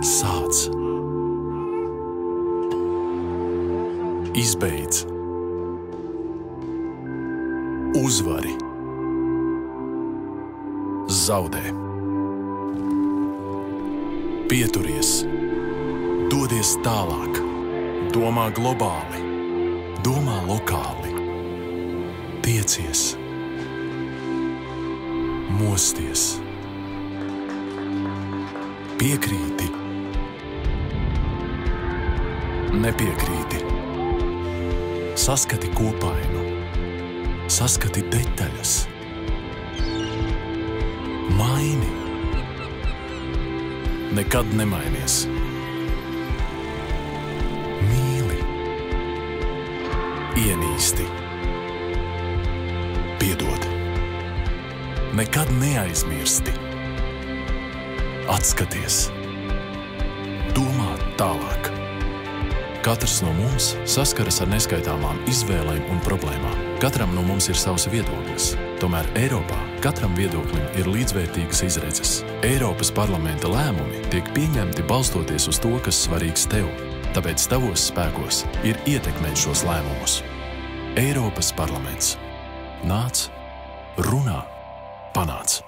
Sāc. Izbeidz. Uzvari. Zaudē. Pieturies. Dodies tālāk. Domā globāli. Domā lokāli. Tiecies. Mosties. Piekrīti. Nepiekrīti. Saskati kopainu. Saskati detaļas. Maini. Nekad nemainies. Mīli. Ienīsti. Piedod. Nekad neaizmirsti. Atskaties. Domā tālāk. Katrs no mums saskaras ar neskaitāmām izvēlēm un problēmām. Katram no mums ir savs viedoklis. Tomēr Eiropā katram viedoklim ir līdzvērtīgas izredzes. Eiropas parlamenta lēmumi tiek pieņemti balstoties uz to, kas svarīgs tev. Tāpēc tavos spēkos ir ietekmēt šos lēmumus. Eiropas parlaments. Nāc, runā, panāc.